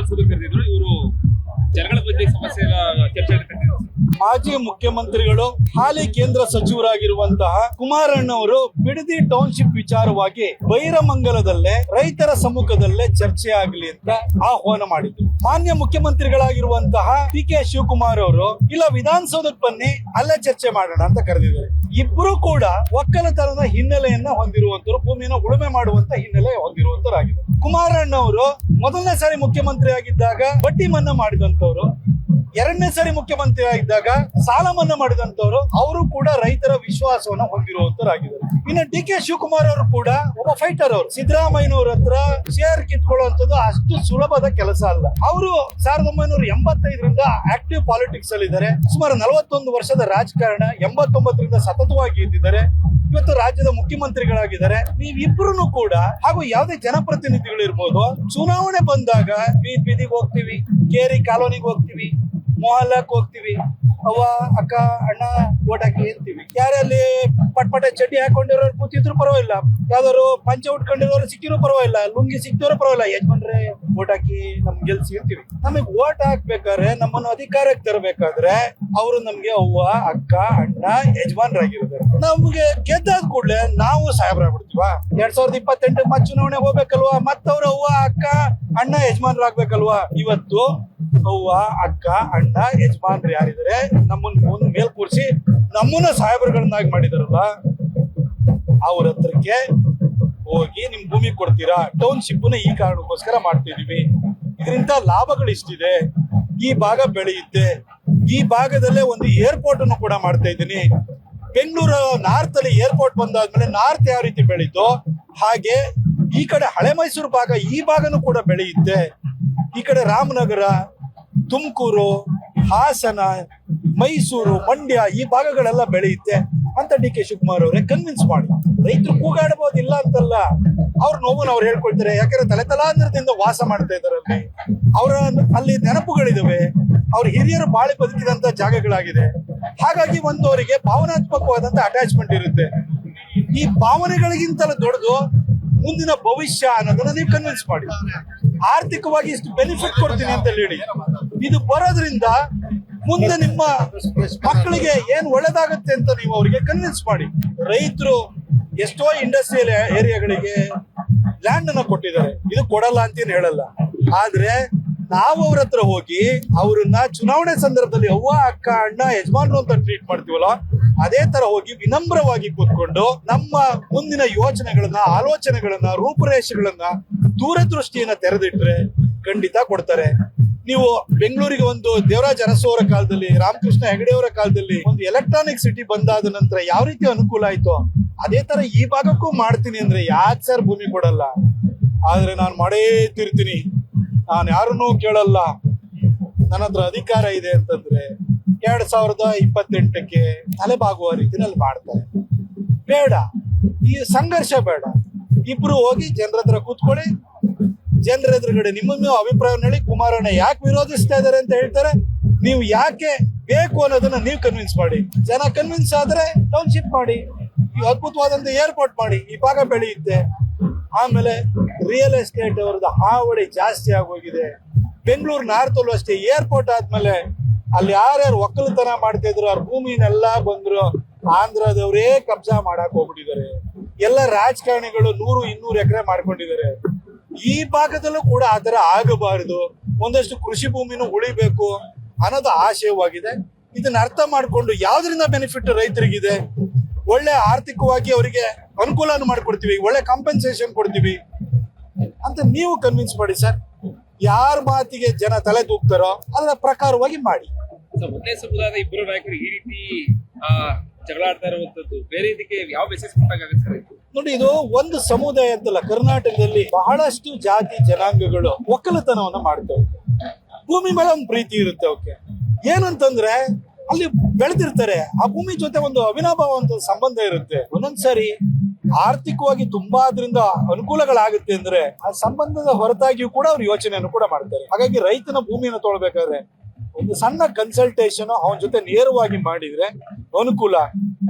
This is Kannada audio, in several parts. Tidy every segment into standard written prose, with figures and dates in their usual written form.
ವಿಧಾನಸೌಧ ಕರೆದಿದ್ರು. ಇವರು ಜನಗಳ ಬಗ್ಗೆ ಸಮಸ್ಯೆ ಚರ್ಚೆ ಕರೆದಿದ್ರು. ಮಾಜಿ ಮುಖ್ಯಮಂತ್ರಿಗಳು ಹಾಲಿ ಕೇಂದ್ರ ಸಚಿವರಾಗಿರುವಂತಹ ಕುಮಾರಣ್ಣವರು ಬಿಡದಿ ಟೌನ್ಶಿಪ್ ವಿಚಾರವಾಗಿ ಬೈರಮಂಗಲದಲ್ಲೇ ರೈತರ ಸಮ್ಮುಖದಲ್ಲೇ ಚರ್ಚೆ ಆಗಲಿ ಅಂತ ಆಹ್ವಾನ ಮಾಡಿದ್ರು. ಮಾನ್ಯ ಮುಖ್ಯಮಂತ್ರಿಗಳಾಗಿರುವಂತಹ ಡಿ.ಕೆ. ಶಿವಕುಮಾರ್ ಅವರು ಇಲ್ಲ ವಿಧಾನಸೌಧಕ್ಕೆ ಬನ್ನಿ ಅಲ್ಲೇ ಚರ್ಚೆ ಮಾಡೋಣ ಅಂತ ಕರೆದಿದ್ದಾರೆ. ಇಬ್ರು ಕೂಡ ಒಕ್ಕಲತನದ ಹಿನ್ನೆಲೆಯನ್ನ ಹೊಂದಿರುವಂತರು, ಭೂಮಿಯನ್ನು ಉಳುಮೆ ಮಾಡುವಂತ ಹಿನ್ನೆಲೆ ಹೊಂದಿರುವಂತರಾಗಿದ್ದಾರೆ. ಕುಮಾರಣ್ಣವರು ಮೊದಲನೇ ಸಾರಿ ಮುಖ್ಯಮಂತ್ರಿ ಆಗಿದ್ದಾಗ ಬಡ್ಡಿ ಮನ್ನಾ ಮಾಡಿದಂತವ್ರು, ಎರಡನೇ ಸಾರಿ ಮುಖ್ಯಮಂತ್ರಿ ಆಗಿದ್ದಾಗ ಸಾಲ ಮನ್ನಾ ಮಾಡಿದಂತವ್ರು, ಅವರು ಕೂಡ ರೈತರ ವಿಶ್ವಾಸವನ್ನ ಹೊಂದಿರುವಂತರಾಗಿದ್ದಾರೆ. ಇನ್ನು ಡಿ.ಕೆ. ಶಿವಕುಮಾರ್ ಅವರು ಕೂಡ ಒಬ್ಬ ಫೈಟರ್. ಅವರು ಸಿದ್ದರಾಮಯ್ಯನವ್ರ ಹತ್ರ ಶೇರ್ ಕಿತ್ಕೊಳ್ಳುವಂತದ್ದು ಅಷ್ಟು ಸುಲಭದ ಕೆಲಸ ಅಲ್ಲ. ಅವರು 1985ರಿಂದ ಆಕ್ಟಿವ್ ಪಾಲಿಟಿಕ್ಸ್ ಅಲ್ಲಿ ಇದ್ದಾರೆ. ಸುಮಾರು 41 ವರ್ಷದ ರಾಜಕಾರಣ, 89ರಿಂದ ಸತತವಾಗಿ ಇದ್ದಿದ್ದಾರೆ. ಇವತ್ತು ರಾಜ್ಯದ ಮುಖ್ಯಮಂತ್ರಿಗಳಾಗಿದ್ದಾರೆ. ನೀವಿಬ್ರು ಕೂಡ ಹಾಗೂ ಯಾವುದೇ ಜನಪ್ರತಿನಿಧಿಗಳು ಇರ್ಬೋದು, ಚುನಾವಣೆ ಬಂದಾಗ ಬೀದಿಗೆ ಹೋಗ್ತೀವಿ, ಕೇರಿ ಕಾಲೋನಿಗೆ ಹೋಗ್ತೀವಿ, ಮೊಹಲ್ಲಾಕ್ ಹೋಗ್ತೀವಿ, ಅವ್ವ ಅಕ್ಕ ಅಣ್ಣ ಓಟ್ ಹಾಕಿ ಅಂತೀವಿ. ಯಾರಲ್ಲಿ ಪಟ್ಪಟೆ ಚಡ್ಡಿ ಹಾಕೊಂಡಿರೋರು ಕೂತಿದ್ರು ಪರವಾಗಿಲ್ಲ, ಯಾವ್ದಾದ್ರು ಪಂಚ ಉಟ್ಕೊಂಡಿರೋರು ಸಿಕ್ಕಿರೋ ಪರವಾಗಿಲ್ಲ, ಲುಂಗಿ ಸಿಕ್ಕಿರೋ ಪರವಾಗಿಲ್ಲ, ಯಜಮಾನ್ರೆ ಓಟ್ ಹಾಕಿ ನಮ್ಗೆ ಗೆಲ್ಸಿ ಅಂತೀವಿ. ನಮಗ್ ಓಟ್ ಹಾಕ್ಬೇಕಾದ್ರೆ, ನಮ್ಮನ್ನು ಅಧಿಕಾರಕ್ಕೆ ತರಬೇಕಾದ್ರೆ ಅವರು ನಮ್ಗೆ ಅವ್ವ ಅಕ್ಕ ಅಣ್ಣ ಯಜಮಾನ್ರಾಗಿರ್ತಾರೆ. ನಮ್ಗೆ ಗೆದ್ದಾದ ಕೂಡಲೇ ನಾವು ಸಾಹೇಬ್ರಾಗ್ಬಿಡ್ತೀವ. 2028 ಮತ್ ಚುನಾವಣೆ ಹೋಗ್ಬೇಕಲ್ವಾ, ಮತ್ತವ್ರ ಅವ್ವ ಅಕ್ಕ ಅಣ್ಣ ಯಜಮಾನ್ರಾಗ್ಬೇಕಲ್ವಾ. ಇವತ್ತು ಅವ್ವ ಅಕ್ಕ ಅಣ್ಣ ಯಜಮಾನ್ರು ಯಾರಿದ್ದಾರೆ ನಮ್ಮನ್ನ ಮುಂದ್ ಮೇಲ್ ಕೂರಿಸಿ ನಮ್ಮನ್ನ ಸಾಹೇಬರುಗಳನ್ನಾಗಿ ಮಾಡಿದಾರಲ್ಲ, ಅವ್ರ ಹತ್ರಕ್ಕೆ ಹೋಗಿ ನಿಮ್ ಭೂಮಿ ಕೊಡ್ತೀರಾ, ಟೌನ್ಶಿಪ್ ನ ಈ ಕಾರಣಕ್ಕೋಸ್ಕರ ಮಾಡ್ತಿದೀವಿ, ಇದರಿಂದ ಲಾಭಗಳು ಇಷ್ಟಿದೆ, ಈ ಭಾಗ ಬೆಳೆಯುತ್ತೆ, ಈ ಭಾಗದಲ್ಲೇ ಒಂದು ಏರ್ಪೋರ್ಟ್ ಅನ್ನು ಕೂಡ ಮಾಡ್ತಾ ಇದ್ದೀನಿ. ಬೆಂಗಳೂರು ನಾರ್ತ್ ಅಲ್ಲಿ ಏರ್ಪೋರ್ಟ್ ಬಂದಾದ್ಮೇಲೆ ನಾರ್ತ್ ಯಾವ ರೀತಿ ಬೆಳೀತೋ ಹಾಗೆ ಈ ಕಡೆ ಹಳೆ ಮೈಸೂರು ಭಾಗ, ಈ ಭಾಗನೂ ಕೂಡ ಬೆಳೆಯುತ್ತೆ. ಈ ಕಡೆ ರಾಮನಗರ, ತುಮಕೂರು, ಹಾಸನ, ಮೈಸೂರು, ಮಂಡ್ಯ ಈ ಭಾಗಗಳೆಲ್ಲ ಬೆಳೆಯುತ್ತೆ ಅಂತ ಡಿ.ಕೆ. ಶಿವಕುಮಾರ್ ಅವರೇ ಕನ್ವಿನ್ಸ್ ಮಾಡಿ. ರೈತರು ಕೂಗಾಡಬಹುದು, ಇಲ್ಲ ಅಂತಲ್ಲ, ಅವ್ರ ನೋವನ್ನು ಅವ್ರು ಹೇಳ್ಕೊಳ್ತಾರೆ. ಯಾಕಂದ್ರೆ ತಲೆತಲಾಂತರದಿಂದ ವಾಸ ಮಾಡ್ತಾ ಇದ್ದಾರೆ ಅಲ್ಲಿ. ಅವರ ಅಲ್ಲಿ ನೆನಪುಗಳಿದಾವೆ, ಅವ್ರ ಹಿರಿಯರು ಬಾಳಿ ಬದುಕಿದಂತ ಜಾಗಗಳಾಗಿದೆ. ಹಾಗಾಗಿ ಒಂದು ಅವರಿಗೆ ಭಾವನಾತ್ಮಕವಾದಂತ ಅಟ್ಯಾಚ್ಮೆಂಟ್ ಇರುತ್ತೆ. ಈ ಭಾವನೆಗಳಿಗಿಂತಲೂ ದೊಡ್ಡದು ಮುಂದಿನ ಭವಿಷ್ಯ ಅನ್ನೋದನ್ನ ನೀವು ಕನ್ವಿನ್ಸ್ ಮಾಡಿ. ಆರ್ಥಿಕವಾಗಿ ಇಷ್ಟು ಬೆನಿಫಿಟ್ ಕೊಡ್ತೀನಿ ಅಂತ ಹೇಳಿ ಇದು ಬರೋದ್ರಿಂದ ಮುಂದೆ ನಿಮ್ಮ ಮಕ್ಕಳಿಗೆ ಏನ್ ಒಳ್ಳೇದಾಗುತ್ತೆ ಅಂತ ನೀವು ಅವರಿಗೆ ಕನ್ವಿನ್ಸ್ ಮಾಡಿ. ರೈತರು ಎಷ್ಟೋ ಇಂಡಸ್ಟ್ರಿಯಲ್ ಏರಿಯಾಗಳಿಗೆ ಲ್ಯಾಂಡ್ ಅನ್ನ ಕೊಟ್ಟಿದ್ದಾರೆ, ಇದು ಕೊಡಲ್ಲ ಅಂತೇನು ಹೇಳಲ್ಲ. ಆದ್ರೆ ನಾವು ಅವ್ರ ಹತ್ರ ಹೋಗಿ ಅವ್ರನ್ನ ಚುನಾವಣೆ ಸಂದರ್ಭದಲ್ಲಿ ಅವ್ವ ಅಕ್ಕ ಅಣ್ಣ ಯಜಮಾನ್ರು ಅಂತ ಟ್ರೀಟ್ ಮಾಡ್ತೀವಲ್ಲ, ಅದೇ ತರ ಹೋಗಿ ವಿನಮ್ರವಾಗಿ ಕೂತ್ಕೊಂಡು ನಮ್ಮ ಮುಂದಿನ ಯೋಚನೆಗಳನ್ನ, ಆಲೋಚನೆಗಳನ್ನ, ರೂಪುರೇಷೆಗಳನ್ನ, ದೂರದೃಷ್ಟಿಯನ್ನ ತೆರೆದಿಟ್ರೆ ಖಂಡಿತ ಕೊಡ್ತಾರೆ. ನೀವು ಬೆಂಗಳೂರಿಗೆ ಒಂದು ದೇವರಾಜ ಅರಸು ಅವರ ಕಾಲದಲ್ಲಿ, ರಾಮಕೃಷ್ಣ ಹೆಗಡೆ ಅವರ ಕಾಲದಲ್ಲಿ ಒಂದು ಎಲೆಕ್ಟ್ರಾನಿಕ್ ಸಿಟಿ ಬಂದಾದ ನಂತರ ಯಾವ ರೀತಿ ಅನುಕೂಲ ಆಯ್ತೋ ಅದೇ ತರ ಈ ಭಾಗಕ್ಕೂ ಮಾಡ್ತೀನಿ ಅಂದ್ರೆ ಯಾಕೆ ಸರ್ ಭೂಮಿ ಕೊಡಲ್ಲ? ಆದ್ರೆ ನಾನು ಮಾಡೇ ತಿರ್ತೀನಿ, ನಾನು ಯಾರನ್ನೂ ಕೇಳಲ್ಲ, ನನ್ನ ಹತ್ರ ಅಧಿಕಾರ ಇದೆ ಅಂತಂದ್ರೆ 2028ಕ್ಕೆ ತಲೆಬಾಗುವ ರೀತಿಯಲ್ಲಿ ಮಾಡ್ತಾರೆ. ಬೇಡ, ಈ ಸಂಘರ್ಷ ಬೇಡ. ಇಬ್ರು ಹೋಗಿ ಜನರ ಹತ್ರ ಕೂತ್ಕೊಳ್ಳಿ, ಜನರ ಎದುರುಗಡೆ ನಿಮ್ಮನ್ನು ಅಭಿಪ್ರಾಯ ಹೇಳಿ, ಕುಮಾರಣ್ಣ ಯಾಕೆ ವಿರೋಧಿಸ್ತಾ ಇದಾರೆ ಅಂತ ಹೇಳ್ತಾರೆ, ನೀವು ಯಾಕೆ ಬೇಕು ಅನ್ನೋದನ್ನ ನೀವು ಕನ್ವಿನ್ಸ್ ಮಾಡಿ. ಜನ ಕನ್ವಿನ್ಸ್ ಆದ್ರೆ ಟೌನ್ಶಿಪ್ ಮಾಡಿ, ಈ ಅದ್ಭುತವಾದಂತ ಏರ್ಪೋರ್ಟ್ ಮಾಡಿ, ಈ ಭಾಗ ಬೆಳೆಯುತ್ತೆ. ಆಮೇಲೆ ರಿಯಲ್ ಎಸ್ಟೇಟ್ ಅವರದ್ದು ಹಾವಳಿ ಜಾಸ್ತಿ ಆಗೋಗಿದೆ. ಬೆಂಗಳೂರು ನಾರ್ತ್ ಅಲ್ಲೂ ಅಷ್ಟೇ, ಏರ್ಪೋರ್ಟ್ ಆದ್ಮೇಲೆ ಅಲ್ಲಿ ಯಾರ್ಯಾರು ಒಕ್ಕಲುತನ ಮಾಡ್ತಾ ಇದ್ರು ಅವ್ರ ಭೂಮಿನೆಲ್ಲ ಬಂದ್ರು ಆಂಧ್ರದವರೇ ಕಬ್ಜಾ ಮಾಡಕ್ ಹೋಗ್ಬಿಟ್ಟಿದ್ದಾರೆ. ಎಲ್ಲ ರಾಜಕಾರಣಿಗಳು 100-200 ಎಕರೆ ಮಾಡ್ಕೊಂಡಿದ್ದಾರೆ. ಈ ಭಾಗದಲ್ಲೂ ಕೂಡ ಆತರ ಆಗಬಾರದು, ಒಂದಷ್ಟು ಕೃಷಿ ಭೂಮಿನೂ ಉಳಿಬೇಕು ಅನ್ನೋದು ಆಶಯವಾಗಿದೆ. ಇದನ್ನ ಅರ್ಥ ಮಾಡ್ಕೊಂಡು ಯಾವ್ದ್ರಿಂದ ಬೆನಿಫಿಟ್ ರೈತರಿಗಿದೆ, ಒಳ್ಳೆ ಆರ್ಥಿಕವಾಗಿ ಅವರಿಗೆ ಅನುಕೂಲ ಮಾಡ್ಕೊಡ್ತೀವಿ, ಒಳ್ಳೆ ಕಾಂಪೆನ್ಸೇಷನ್ ಕೊಡ್ತೀವಿ ಅಂತ ನೀವು ಕನ್ವಿನ್ಸ್ ಮಾಡಿ ಸರ್. ಯಾರ ಮಾತಿಗೆ ಜನ ತಲೆ ತೂಗ್ತಾರೋ ಅದರ ಪ್ರಕಾರವಾಗಿ ಮಾಡಿ. ಒಂದೇ ಸಮುದಾಯದ ಇಬ್ಬರು ನಾಯಕರು ಈ ರೀತಿ ಜಗಳ ಆಡ್ತಾ ಇರುವಂತದ್ದು ಬೇರೆ ಇದಕ್ಕೆ ಯಾವ ಮೆಸೇಜ್ ಕೊಟ್ಟಾಗುತ್ತೆ ಸರ್? ನೋಡಿ, ಇದು ಒಂದು ಸಮುದಾಯ ಅಂತಲ್ಲ, ಕರ್ನಾಟಕದಲ್ಲಿ ಬಹಳಷ್ಟು ಜಾತಿ ಜನಾಂಗಗಳು ಒಕ್ಕಲತನವನ್ನ ಮಾಡ್ತವೆ. ಭೂಮಿ ಮೇಲೆ ಒಂದು ಪ್ರೀತಿ ಇರುತ್ತೆ. ಅವಕ್ಕೆ ಏನಂತಂದ್ರೆ ಅಲ್ಲಿ ಬೆಳೆದಿರ್ತಾರೆ, ಆ ಭೂಮಿ ಜೊತೆ ಒಂದು ಅವಿನಾಭಾವ ಅಂತ ಸಂಬಂಧ ಇರುತ್ತೆ. ಒಂದೊಂದ್ಸರಿ ಆರ್ಥಿಕವಾಗಿ ತುಂಬಾ ಅದರಿಂದ ಅನುಕೂಲಗಳಾಗುತ್ತೆ ಅಂದ್ರೆ ಆ ಸಂಬಂಧದ ಹೊರತಾಗಿಯೂ ಕೂಡ ಅವ್ರು ಯೋಚನೆಯನ್ನು ಕೂಡ ಮಾಡ್ತಾರೆ. ಹಾಗಾಗಿ ರೈತನ ಭೂಮಿಯನ್ನು ತೊಗೊಳ್ಬೇಕಾದ್ರೆ ಒಂದು ಸಣ್ಣ ಕನ್ಸಲ್ಟೇಷನ್ ಅವನ ಜೊತೆ ನೇರವಾಗಿ ಮಾಡಿದ್ರೆ ಅನುಕೂಲ.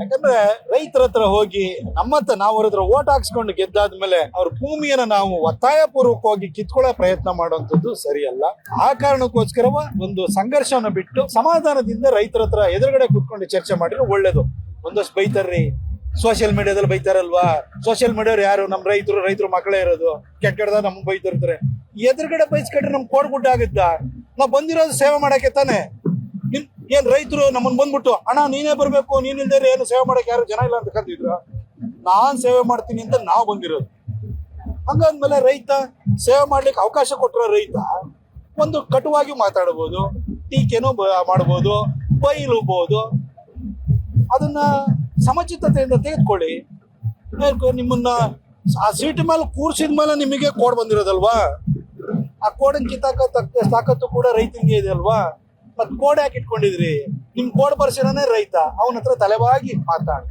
ಯಾಕಂದ್ರೆ ರೈತರ ಹತ್ರ ಹೋಗಿ ನಮ್ಮತ್ತ ನಾವು ಅವ್ರ ಹತ್ರ ಓಟ್ ಹಾಕ್ಸ್ಕೊಂಡು ಗೆದ್ದಾದ್ಮೇಲೆ ಅವ್ರ ಭೂಮಿಯನ್ನ ನಾವು ಒತ್ತಾಯ ಪೂರ್ವಕವಾಗಿ ಕಿತ್ಕೊಳ್ಳೋ ಪ್ರಯತ್ನ ಮಾಡುವಂತದ್ದು ಸರಿಯಲ್ಲ. ಆ ಕಾರಣಕ್ಕೋಸ್ಕರ ಒಂದು ಸಂಘರ್ಷನ ಬಿಟ್ಟು ಸಮಾಧಾನದಿಂದ ರೈತರ ಹತ್ರ ಎದುರುಗಡೆ ಕೂತ್ಕೊಂಡು ಚರ್ಚೆ ಮಾಡಿದ್ರೆ ಒಳ್ಳೇದು. ಒಂದಷ್ಟು ಬೈತಾರ್ರಿ, ಸೋಷಿಯಲ್ ಮೀಡಿಯಾದಲ್ಲಿ ಬೈತಾರಲ್ವಾ, ಸೋಷಿಯಲ್ ಮೀಡಿಯಾ ಯಾರು ನಮ್ಮ ರೈತರು ಮಕ್ಕಳೇ ಇರೋದು, ಕೆಟ್ಟದಾಗ ನಮ್ಗೆ ಬೈತಿರ್ತಾರೆ. ಎದುರುಗಡೆ ಬೈಸ್ಕೊಂಡ್ರೆ ನಮ್ಗೆ ಕೋಡ್ಗುಡ್ಡ ಆಗುತ್ತ? ನಾವ್ ಬಂದಿರೋದು ಸೇವೆ ಮಾಡಕ್ಕೆ ತಾನೆ. ಏನ್ ರೈತರು ನಮ್ಮನ್ ಬಂದ್ಬಿಟ್ಟು ಅಣ್ಣ ನೀನೇ ಬರ್ಬೇಕು, ನೀನಿಲ್ದೇ ಏನು ಸೇವೆ ಮಾಡಕ್ಕೆ ಯಾರು ಜನ ಇಲ್ಲ ಅಂತ ಕರ್ತಿದ್ರು. ನಾನ್ ಸೇವೆ ಮಾಡ್ತೀನಿ ಅಂತ ನಾವು ಬಂದಿರೋದು. ಹಂಗಂದ್ಮೇಲೆ ರೈತ ಸೇವೆ ಮಾಡ್ಲಿಕ್ಕೆ ಅವಕಾಶ ಕೊಟ್ಟಿರೋ ರೈತ ಒಂದು ಕಟುವಾಗಿ ಮಾತಾಡಬಹುದು, ಟೀಕೆನೂ ಮಾಡಬಹುದು, ಬೈಲಬಹುದು. ಅದನ್ನ ಸಮಚಿತ್ತತೆಯಿಂದ ತೆಗೆದುಕೊಳ್ಳಿ. ನಿಮ್ಮನ್ನ ಆ ಸೀಟ್ ಮೇಲೆ ಕೂರ್ಸಿದ ಮೇಲೆ ನಿಮಗೆ ಕೋಡ್ ಬಂದಿರೋದಲ್ವಾ, ಆ ಕೋಡನ್ ತಾಕತ್ತು ಕೂಡ ರೈತನಿಗೆ ಇದೆ ಅಲ್ವಾ. ಮತ್ ಕೋಡ್ ಯಾಕೆ ಇಟ್ಕೊಂಡಿದ್ರಿ? ನಿಮ್ ಕೋಡ್ ಬರ್ಸಿರೋನೇ ರೈತ, ಅವನ ಹತ್ರ ತಲೆಬಾಗಿ ಮಾತಾಡಿ.